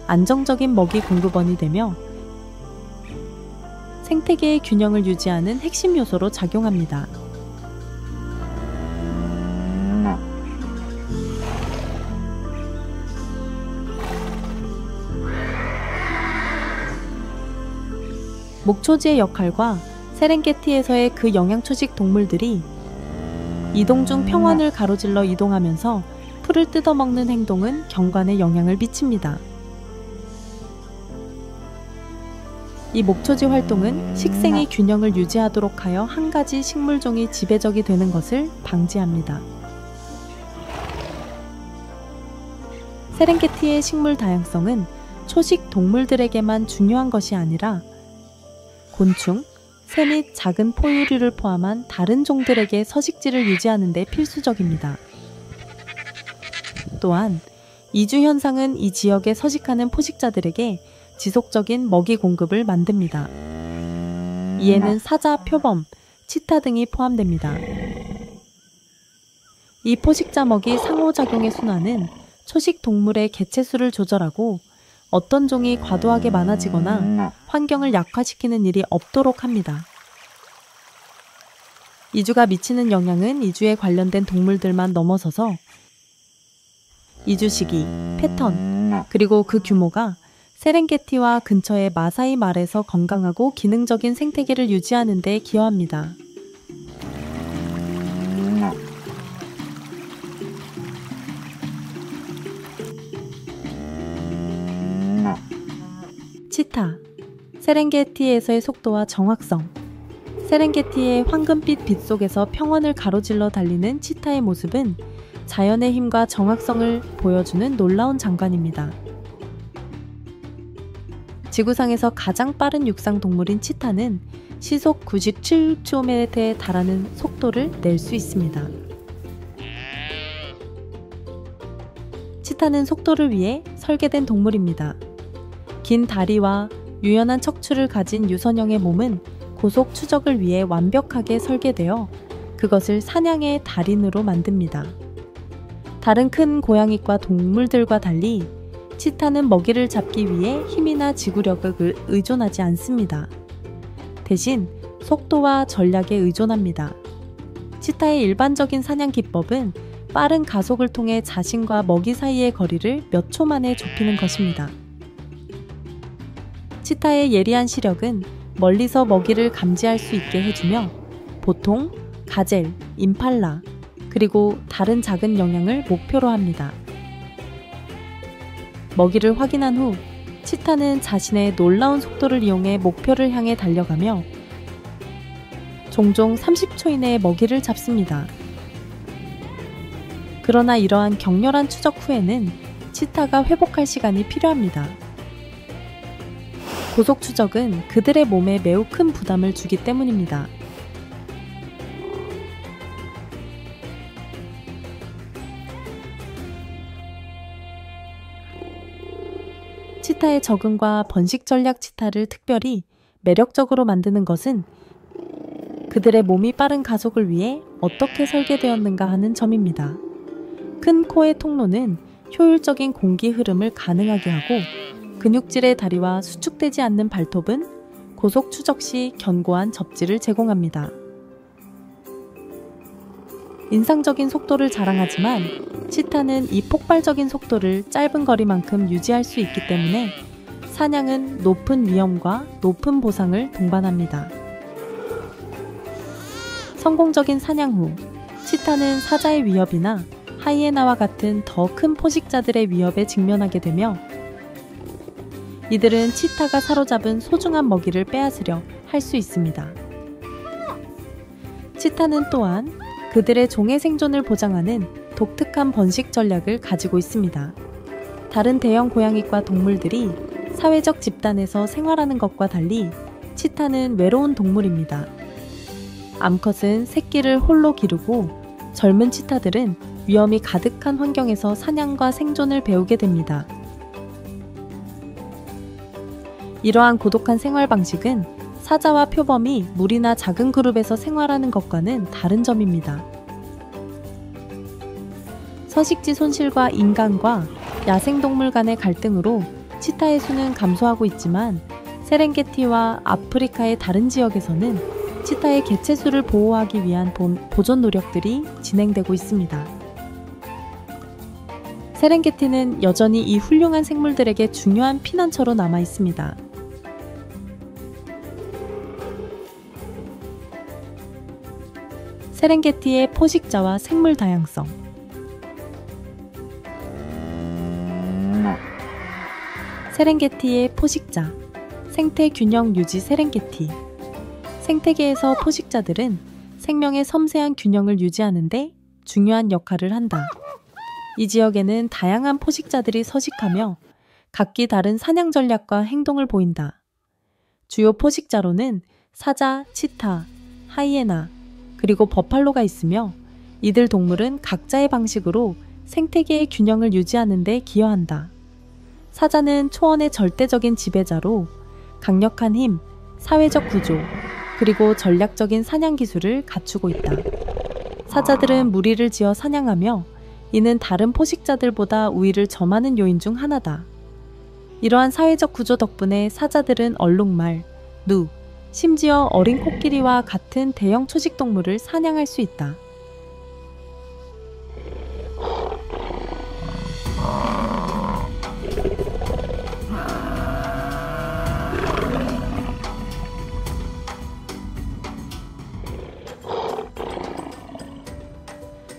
Speaker 1: 안정적인 먹이 공급원이 되며 생태계의 균형을 유지하는 핵심 요소로 작용합니다. 목초지의 역할과 세렝게티에서의 그 영양초식 동물들이 이동 중 평원을 가로질러 이동하면서 풀을 뜯어먹는 행동은 경관에 영향을 미칩니다. 이 목초지 활동은 식생의 균형을 유지하도록 하여 한 가지 식물종이 지배적이 되는 것을 방지합니다. 세렝게티의 식물 다양성은 초식 동물들에게만 중요한 것이 아니라 곤충, 새 및 작은 포유류를 포함한 다른 종들에게 서식지를 유지하는 데 필수적입니다. 또한 이주 현상은 이 지역에 서식하는 포식자들에게 지속적인 먹이 공급을 만듭니다. 이에는 사자, 표범, 치타 등이 포함됩니다. 이 포식자 먹이 상호작용의 순환은 초식 동물의 개체수를 조절하고 어떤 종이 과도하게 많아지거나 환경을 약화시키는 일이 없도록 합니다. 이주가 미치는 영향은 이주에 관련된 동물들만 넘어서서 이주 시기, 패턴, 그리고 그 규모가 세렝게티와 근처의 마사이 말에서 건강하고 기능적인 생태계를 유지하는 데 기여합니다. 치타, 세렝게티에서의 속도와 정확성. 세렝게티의 황금빛 빛 속에서 평원을 가로질러 달리는 치타의 모습은 자연의 힘과 정확성을 보여주는 놀라운 장관입니다. 지구상에서 가장 빠른 육상 동물인 치타는 시속 97km에 달하는 속도를 낼 수 있습니다. 치타는 속도를 위해 설계된 동물입니다. 긴 다리와 유연한 척추를 가진 유선형의 몸은 고속 추적을 위해 완벽하게 설계되어 그것을 사냥의 달인으로 만듭니다. 다른 큰 고양이과 동물들과 달리 치타는 먹이를 잡기 위해 힘이나 지구력을 의존하지 않습니다. 대신 속도와 전략에 의존합니다. 치타의 일반적인 사냥 기법은 빠른 가속을 통해 자신과 먹이 사이의 거리를 몇 초 만에 좁히는 것입니다. 치타의 예리한 시력은 멀리서 먹이를 감지할 수 있게 해주며 보통 가젤, 임팔라, 그리고 다른 작은 영양을 목표로 합니다. 먹이를 확인한 후 치타는 자신의 놀라운 속도를 이용해 목표를 향해 달려가며 종종 30초 이내에 먹이를 잡습니다. 그러나 이러한 격렬한 추적 후에는 치타가 회복할 시간이 필요합니다. 고속 추적은 그들의 몸에 매우 큰 부담을 주기 때문입니다. 치타의 적응과 번식 전략. 치타를 특별히 매력적으로 만드는 것은 그들의 몸이 빠른 가속을 위해 어떻게 설계되었는가 하는 점입니다. 큰 코의 통로는 효율적인 공기 흐름을 가능하게 하고 근육질의 다리와 수축되지 않는 발톱은 고속 추적 시 견고한 접지를 제공합니다. 인상적인 속도를 자랑하지만 치타는 이 폭발적인 속도를 짧은 거리만큼 유지할 수 있기 때문에 사냥은 높은 위험과 높은 보상을 동반합니다. 성공적인 사냥 후 치타는 사자의 위협이나 하이에나와 같은 더 큰 포식자들의 위협에 직면하게 되며 이들은 치타가 사로잡은 소중한 먹이를 빼앗으려 할 수 있습니다. 치타는 또한 그들의 종의 생존을 보장하는 독특한 번식 전략을 가지고 있습니다. 다른 대형 고양이과 동물들이 사회적 집단에서 생활하는 것과 달리 치타는 외로운 동물입니다. 암컷은 새끼를 홀로 기르고 젊은 치타들은 위험이 가득한 환경에서 사냥과 생존을 배우게 됩니다. 이러한 고독한 생활 방식은 사자와 표범이 무리나 작은 그룹에서 생활하는 것과는 다른 점입니다. 서식지 손실과 인간과 야생동물 간의 갈등으로 치타의 수는 감소하고 있지만 세렝게티와 아프리카의 다른 지역에서는 치타의 개체수를 보호하기 위한 보존 노력들이 진행되고 있습니다. 세렝게티는 여전히 이 훌륭한 생물들에게 중요한 피난처로 남아 있습니다. 세렝게티의 포식자와 생물 다양성. 세렝게티의 포식자, 생태 균형 유지. 세렝게티 생태계에서 포식자들은 생명의 섬세한 균형을 유지하는 데 중요한 역할을 한다. 이 지역에는 다양한 포식자들이 서식하며 각기 다른 사냥 전략과 행동을 보인다. 주요 포식자로는 사자, 치타, 하이에나, 그리고 버팔로가 있으며 이들 동물은 각자의 방식으로 생태계의 균형을 유지하는 데 기여한다. 사자는 초원의 절대적인 지배자로 강력한 힘, 사회적 구조, 그리고 전략적인 사냥 기술을 갖추고 있다. 사자들은 무리를 지어 사냥하며 이는 다른 포식자들보다 우위를 점하는 요인 중 하나다. 이러한 사회적 구조 덕분에 사자들은 얼룩말, 누, 심지어 어린 코끼리와 같은 대형 초식동물을 사냥할 수 있다.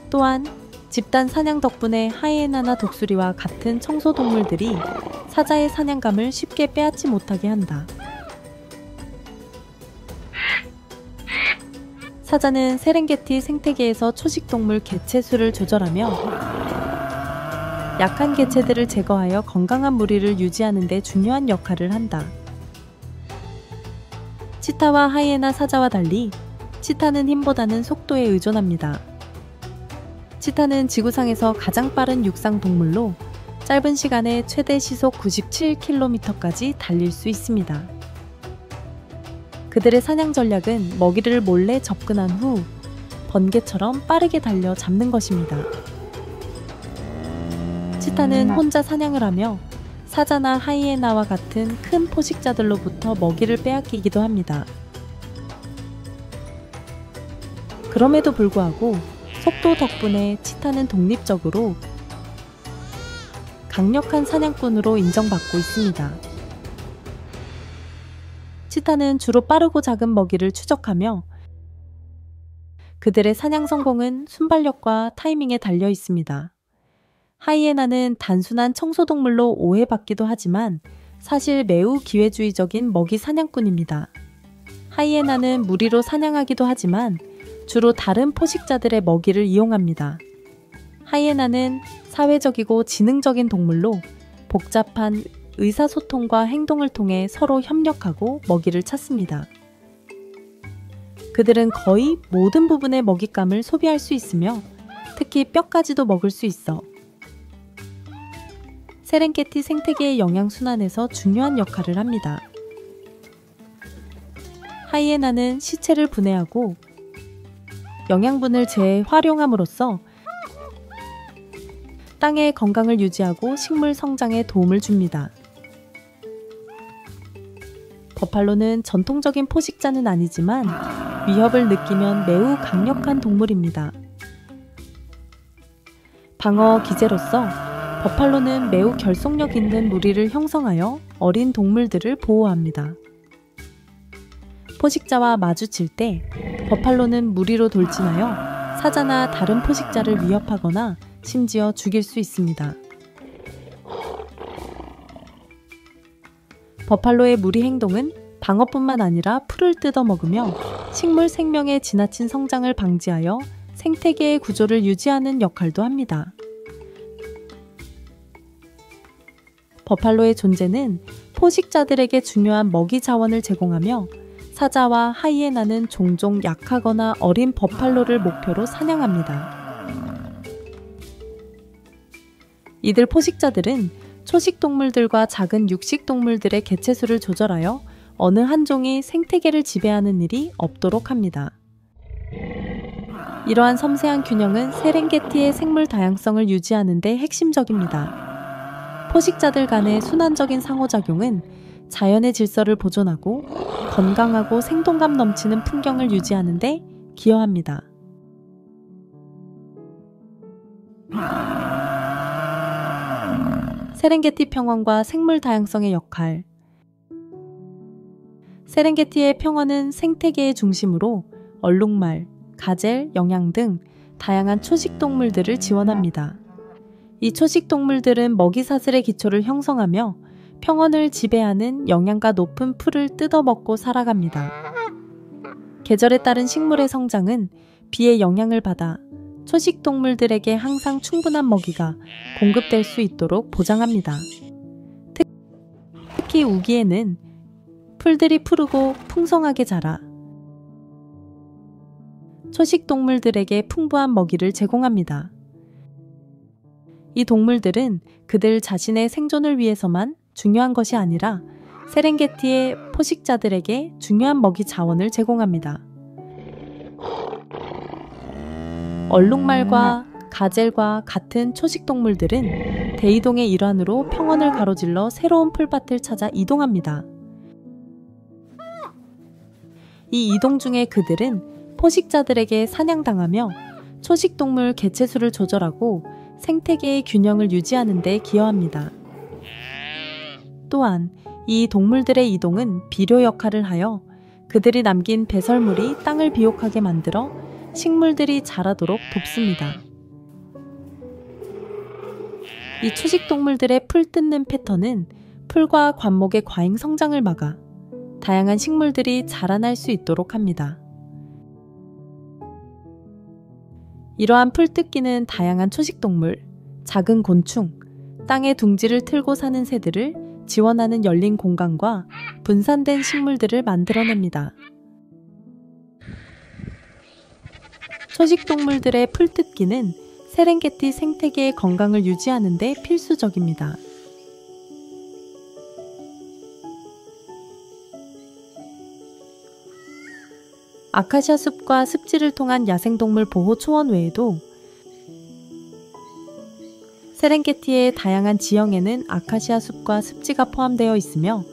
Speaker 1: 또한 집단 사냥 덕분에 하이에나나 독수리와 같은 청소동물들이 사자의 사냥감을 쉽게 빼앗지 못하게 한다. 사자는 세렝게티 생태계에서 초식동물 개체 수를 조절하며 약한 개체들을 제거하여 건강한 무리를 유지하는 데 중요한 역할을 한다. 치타와 하이에나, 사자와 달리 치타는 힘보다는 속도에 의존합니다. 치타는 지구상에서 가장 빠른 육상 동물로 짧은 시간에 최대 시속 97km까지 달릴 수 있습니다. 그들의 사냥 전략은 먹이를 몰래 접근한 후 번개처럼 빠르게 달려 잡는 것입니다. 치타는 혼자 사냥을 하며 사자나 하이에나와 같은 큰 포식자들로부터 먹이를 빼앗기기도 합니다. 그럼에도 불구하고 속도 덕분에 치타는 독립적으로 강력한 사냥꾼으로 인정받고 있습니다. 치타는 주로 빠르고 작은 먹이를 추적하며 그들의 사냥 성공은 순발력과 타이밍에 달려 있습니다. 하이에나는 단순한 청소동물로 오해받기도 하지만 사실 매우 기회주의적인 먹이 사냥꾼입니다. 하이에나는 무리로 사냥하기도 하지만 주로 다른 포식자들의 먹이를 이용합니다. 하이에나는 사회적이고 지능적인 동물로 복잡한 의사소통과 행동을 통해 서로 협력하고 먹이를 찾습니다. 그들은 거의 모든 부분의 먹잇감을 소비할 수 있으며 특히 뼈까지도 먹을 수 있어 세렝게티 생태계의 영양순환에서 중요한 역할을 합니다. 하이에나는 시체를 분해하고 영양분을 재활용함으로써 땅의 건강을 유지하고 식물 성장에 도움을 줍니다. 버팔로는 전통적인 포식자는 아니지만 위협을 느끼면 매우 강력한 동물입니다. 방어 기제로서 버팔로는 매우 결속력 있는 무리를 형성하여 어린 동물들을 보호합니다. 포식자와 마주칠 때 버팔로는 무리로 돌진하여 사자나 다른 포식자를 위협하거나 심지어 죽일 수 있습니다. 버팔로의 무리 행동은 방어뿐만 아니라 풀을 뜯어먹으며 식물 생명의 지나친 성장을 방지하여 생태계의 구조를 유지하는 역할도 합니다. 버팔로의 존재는 포식자들에게 중요한 먹이 자원을 제공하며 사자와 하이에나는 종종 약하거나 어린 버팔로를 목표로 사냥합니다. 이들 포식자들은 초식동물들과 작은 육식동물들의 개체수를 조절하여 어느 한 종이 생태계를 지배하는 일이 없도록 합니다. 이러한 섬세한 균형은 세렝게티의 생물 다양성을 유지하는 데 핵심적입니다. 포식자들 간의 순환적인 상호작용은 자연의 질서를 보존하고 건강하고 생동감 넘치는 풍경을 유지하는 데 기여합니다. 세렝게티 평원과 생물 다양성의 역할. 세렝게티의 평원은 생태계의 중심으로 얼룩말, 가젤, 영양 등 다양한 초식 동물들을 지원합니다. 이 초식 동물들은 먹이사슬의 기초를 형성하며 평원을 지배하는 영양가 높은 풀을 뜯어먹고 살아갑니다. 계절에 따른 식물의 성장은 비의 영향을 받아 초식 동물들에게 항상 충분한 먹이가 공급될 수 있도록 보장합니다. 특히 우기에는 풀들이 푸르고 풍성하게 자라 초식 동물들에게 풍부한 먹이를 제공합니다. 이 동물들은 그들 자신의 생존을 위해서만 중요한 것이 아니라 세렝게티의 포식자들에게 중요한 먹이 자원을 제공합니다. 얼룩말과 가젤과 같은 초식 동물들은 대이동의 일환으로 평원을 가로질러 새로운 풀밭을 찾아 이동합니다. 이 이동 중에 그들은 포식자들에게 사냥당하며 초식동물 개체수를 조절하고 생태계의 균형을 유지하는 데 기여합니다. 또한 이 동물들의 이동은 비료 역할을 하여 그들이 남긴 배설물이 땅을 비옥하게 만들어 식물들이 자라도록 돕습니다. 이 초식동물들의 풀 뜯는 패턴은 풀과 관목의 과잉 성장을 막아 다양한 식물들이 자라날 수 있도록 합니다. 이러한 풀 뜯기는 다양한 초식동물, 작은 곤충, 땅에 둥지를 틀고 사는 새들을 지원하는 열린 공간과 분산된 식물들을 만들어냅니다. 초식동물들의 풀 뜯기는 세렝게티 생태계의 건강을 유지하는 데 필수적입니다. 아카시아 숲과 습지를 통한 야생동물 보호 초원 외에도 세렝게티의 다양한 지형에는 아카시아 숲과 습지가 포함되어 있으며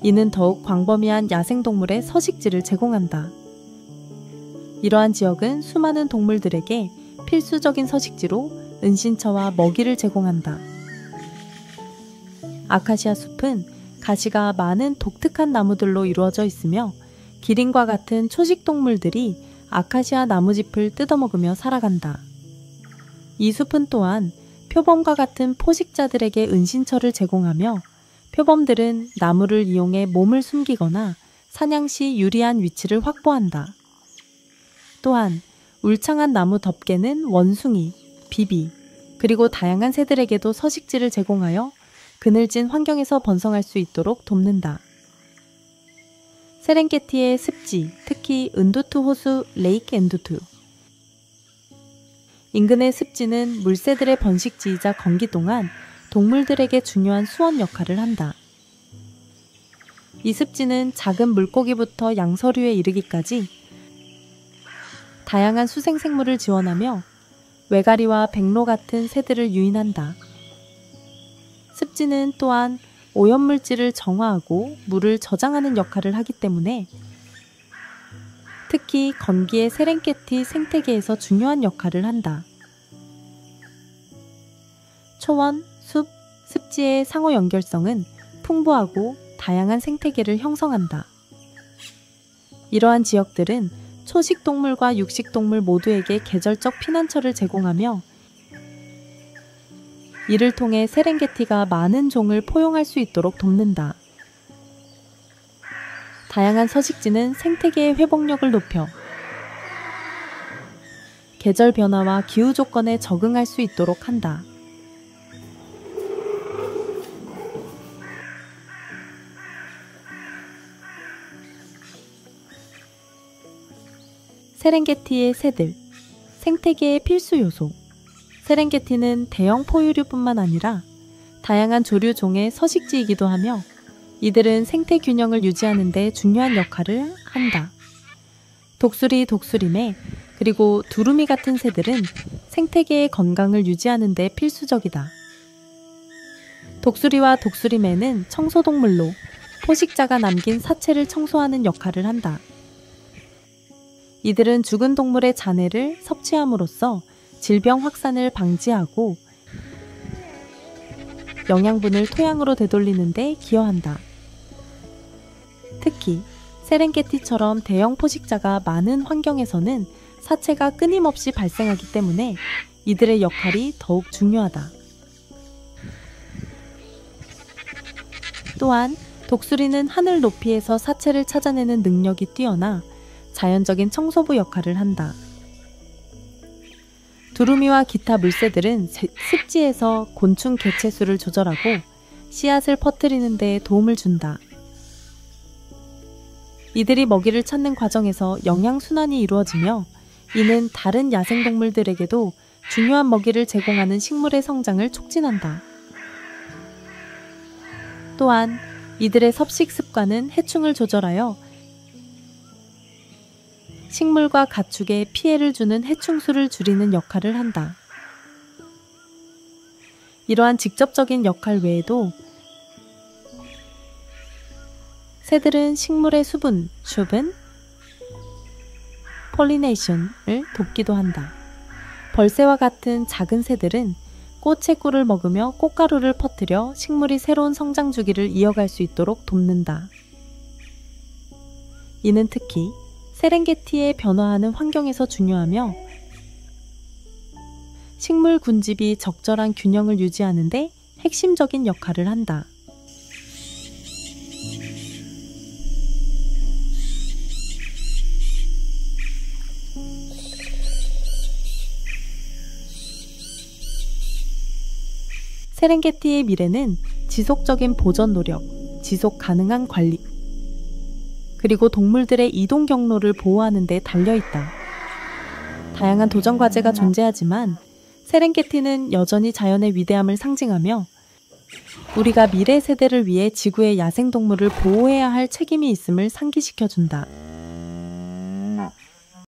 Speaker 1: 이는 더욱 광범위한 야생동물의 서식지를 제공한다. 이러한 지역은 수많은 동물들에게 필수적인 서식지로 은신처와 먹이를 제공한다. 아카시아 숲은 가시가 많은 독특한 나무들로 이루어져 있으며 기린과 같은 초식동물들이 아카시아 나무짚을 뜯어먹으며 살아간다. 이 숲은 또한 표범과 같은 포식자들에게 은신처를 제공하며 표범들은 나무를 이용해 몸을 숨기거나 사냥 시 유리한 위치를 확보한다. 또한 울창한 나무 덮개는 원숭이, 비비, 그리고 다양한 새들에게도 서식지를 제공하여 그늘진 환경에서 번성할 수 있도록 돕는다. 세렝게티의 습지, 특히 은두투 호수 레이크 엔두투. 인근의 습지는 물새들의 번식지이자 건기 동안 동물들에게 중요한 수원 역할을 한다. 이 습지는 작은 물고기부터 양서류에 이르기까지 다양한 수생생물을 지원하며 외가리와 백로 같은 새들을 유인한다. 습지는 또한 오염물질을 정화하고 물을 저장하는 역할을 하기 때문에 특히 건기의 세렝게티 생태계에서 중요한 역할을 한다. 초원, 숲, 습지의 상호 연결성은 풍부하고 다양한 생태계를 형성한다. 이러한 지역들은 초식동물과 육식동물 모두에게 계절적 피난처를 제공하며 이를 통해 세렝게티가 많은 종을 포용할 수 있도록 돕는다. 다양한 서식지는 생태계의 회복력을 높여 계절 변화와 기후 조건에 적응할 수 있도록 한다. 세렝게티의 새들, 생태계의 필수 요소. 세렝게티는 대형 포유류뿐만 아니라 다양한 조류종의 서식지이기도 하며 이들은 생태 균형을 유지하는 데 중요한 역할을 한다. 독수리, 독수리매, 그리고 두루미 같은 새들은 생태계의 건강을 유지하는 데 필수적이다. 독수리와 독수리매는 청소동물로 포식자가 남긴 사체를 청소하는 역할을 한다. 이들은 죽은 동물의 잔해를 섭취함으로써 질병 확산을 방지하고 영양분을 토양으로 되돌리는 데 기여한다. 특히 세렝게티처럼 대형 포식자가 많은 환경에서는 사체가 끊임없이 발생하기 때문에 이들의 역할이 더욱 중요하다. 또한 독수리는 하늘 높이에서 사체를 찾아내는 능력이 뛰어나 자연적인 청소부 역할을 한다. 두루미와 기타 물새들은 습지에서 곤충 개체수를 조절하고 씨앗을 퍼뜨리는 데 도움을 준다. 이들이 먹이를 찾는 과정에서 영양순환이 이루어지며 이는 다른 야생동물들에게도 중요한 먹이를 제공하는 식물의 성장을 촉진한다. 또한 이들의 섭식 습관은 해충을 조절하여 식물과 가축에 피해를 주는 해충수를 줄이는 역할을 한다. 이러한 직접적인 역할 외에도 새들은 식물의 수분, 폴리네이션을 돕기도 한다. 벌새와 같은 작은 새들은 꽃의 꿀을 먹으며 꽃가루를 퍼뜨려 식물이 새로운 성장 주기를 이어갈 수 있도록 돕는다. 이는 특히 세렝게티의 변화하는 환경에서 중요하며 식물 군집이 적절한 균형을 유지하는 데 핵심적인 역할을 한다. 세렝게티의 미래는 지속적인 보전 노력, 지속 가능한 관리, 그리고 동물들의 이동 경로를 보호하는 데 달려있다. 다양한 도전 과제가 존재하지만 세렝게티는 여전히 자연의 위대함을 상징하며 우리가 미래 세대를 위해 지구의 야생동물을 보호해야 할 책임이 있음을 상기시켜준다.